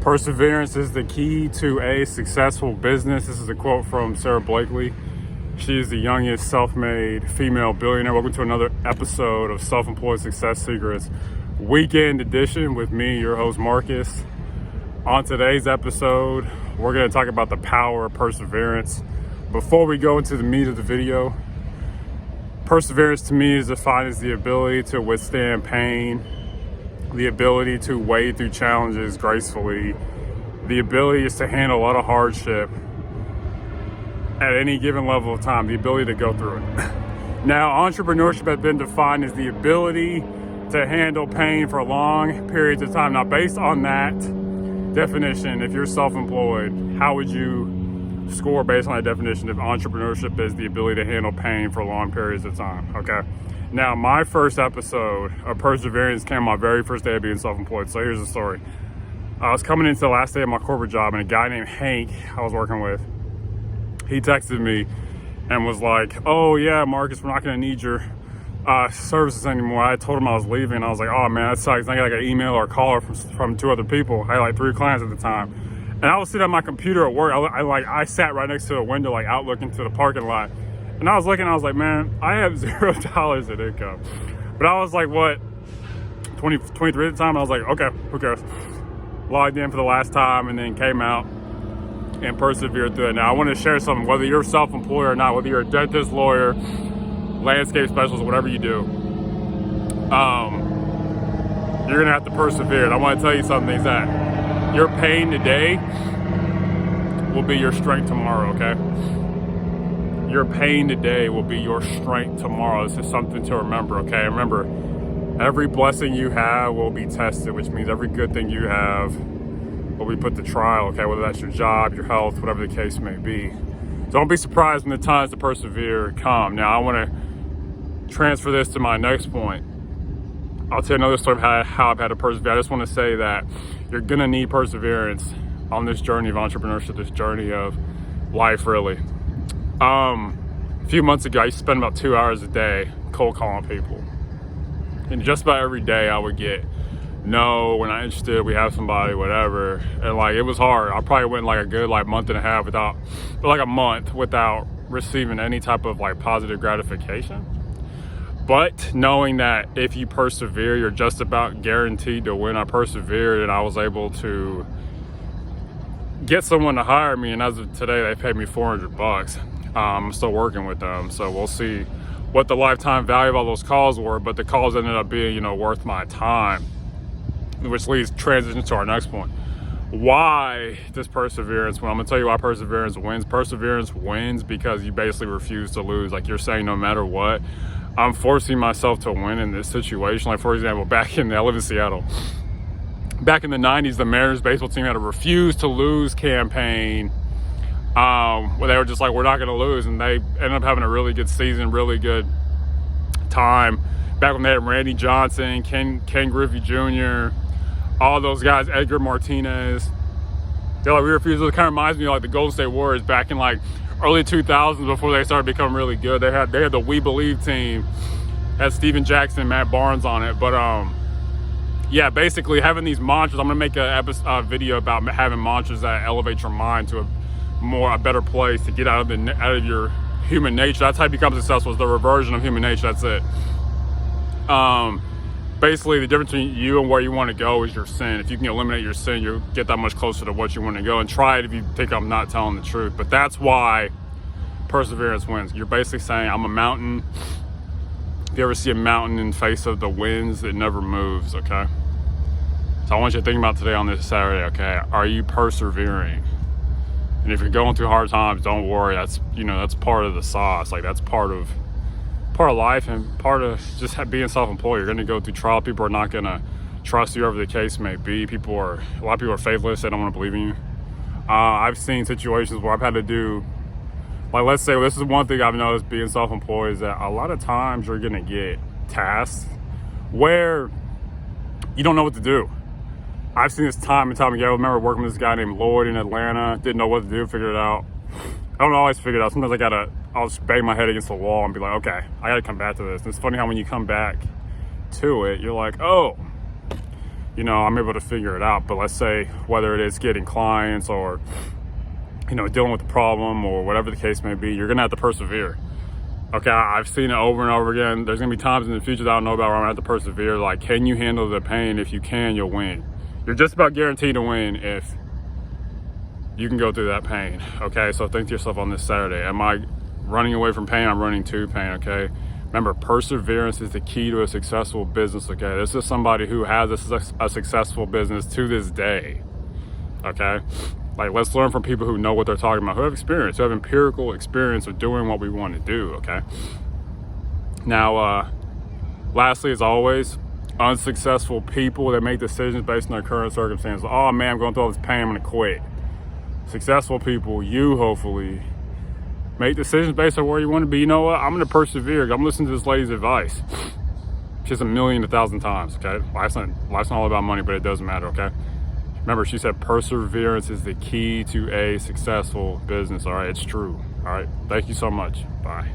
Perseverance is the key to a successful business. This is a quote from Sarah Blakely. She is the youngest self-made female billionaire. Welcome to another episode of Self-Employed Success Secrets Weekend Edition with me, your host Marcus. On today's episode, we're going to talk about the power of perseverance. Before we go into the meat of the video, perseverance to me is defined as the ability to withstand pain, the ability to wade through challenges gracefully, the ability is to handle a lot of hardship at any given level of time, the ability to go through it. Now, entrepreneurship has been defined as the ability to handle pain for long periods of time. Now, based on that definition, if you're self-employed, how would you score based on that definition if entrepreneurship is the ability to handle pain for long periods of time? Okay. Now, my first episode of perseverance came on my very first day of being self-employed. So here's the story. I was coming into the last day of my corporate job, and a guy named Hank I was working with, he texted me and was like, "Oh yeah, Marcus, we're not going to need your services anymore." I told him I was leaving. I was like, "Oh man, that sucks." I got like an email or a call from two other people. I had like 3 clients at the time, and I was sitting at my computer at work. I sat right next to a window, like out looking to the parking lot. And I was looking, I was like, man, I have $0 in income. But I was like, what, 23 at the time? And I was like, okay, who cares? Logged in for the last time and then came out and persevered through it. Now, I want to share something, whether you're self-employed or not, whether you're a dentist, lawyer, landscape specialist, whatever you do, you're going to have to persevere. And I want to tell you something, is that your pain today will be your strength tomorrow, okay? Your pain today will be your strength tomorrow. This is something to remember, okay? Remember, every blessing you have will be tested, which means every good thing you have will be put to trial, okay? Whether that's your job, your health, whatever the case may be. Don't be surprised when the times to persevere come. Now, I want to transfer this to my next point. I'll tell you another story of how I've had to persevere. I just want to say that you're going to need perseverance on this journey of entrepreneurship, this journey of life, really. A few months ago, I used to spend about 2 hours a day cold calling people. And just about every day I would get, no, we're not interested, we have somebody, whatever. And like, it was hard. I probably went like a good month and a half without receiving any type of positive gratification. But knowing that if you persevere, you're just about guaranteed to win. I persevered and I was able to get someone to hire me. And as of today, they paid me $400. I'm still working with them, so we'll see what the lifetime value of all those calls were, but the calls ended up being, worth my time, which transitions to our next point. Why does perseverance win? I'm gonna tell you why perseverance wins. Perseverance wins because you basically refuse to lose. Like, you're saying, no matter what, I'm forcing myself to win in this situation. Like, for example, I live in Seattle. Back in the 90s, the Mariners baseball team had a refuse to lose campaign, where they were just like, we're not going to lose. And they ended up having a really good season, really good time. Back when they had Randy Johnson, Ken Griffey Jr., all those guys, Edgar Martinez. They're like, we refuse. It kind of reminds me of the Golden State Warriors back in early 2000s before they started becoming really good. They had the We Believe team, had Steven Jackson and Matt Barnes on it. But yeah, basically having these mantras. I'm going to make a video about having mantras that elevate your mind to a better place, to get out of your human nature. That's how you become successful, is the reversion of human nature. That's it. Basically, the difference between you and where you want to go is your sin. If you can eliminate your sin, you'll get that much closer to what you want to go. And try it if you think I'm not telling the truth. But that's why perseverance wins. You're basically saying, I'm a mountain. If you ever see a mountain in face of the winds, it never moves, okay? So I want you to think about today on this Saturday, okay? Are you persevering? And if you're going through hard times, don't worry. That's part of the sauce. That's part of life and part of just being self-employed. You're going to go through trial. People are not going to trust you, whatever the case may be. A lot of people are faithless. They don't want to believe in you. I've seen situations where I've had to do, let's say, this is one thing I've noticed being self-employed, is that a lot of times you're going to get tasks where you don't know what to do. I've seen this time and time again. I remember working with this guy named Lloyd in Atlanta. Didn't know what to do, figured it out. I don't always figure it out. Sometimes I'll just bang my head against the wall and be like, okay, I gotta come back to this. And it's funny how when you come back to it, you're like, oh, I'm able to figure it out. But let's say whether it is getting clients or, dealing with the problem or whatever the case may be, you're going to have to persevere. Okay, I've seen it over and over again. There's going to be times in the future that I don't know about where I'm going to have to persevere. Like, can you handle the pain? If you can, you'll win. You're just about guaranteed to win if you can go through that pain. Okay, so think to yourself on this Saturday, am I running away from pain? I'm running to pain, okay? Remember, perseverance is the key to a successful business, okay? This is somebody who has a successful business to this day, okay? Like, let's learn from people who know what they're talking about, who have experience, who have empirical experience of doing what we want to do, okay? Now, lastly, as always, unsuccessful people that make decisions based on their current circumstances. Oh man, I'm going through all this pain, I'm gonna quit. Successful people, you hopefully make decisions based on where you want to be. You know what? I'm gonna persevere. I'm listening to this lady's advice. She's 1,000,000 times, okay? Life's not all about money, but it doesn't matter, okay? Remember, she said perseverance is the key to a successful business. All right, it's true. All right, thank you so much. Bye.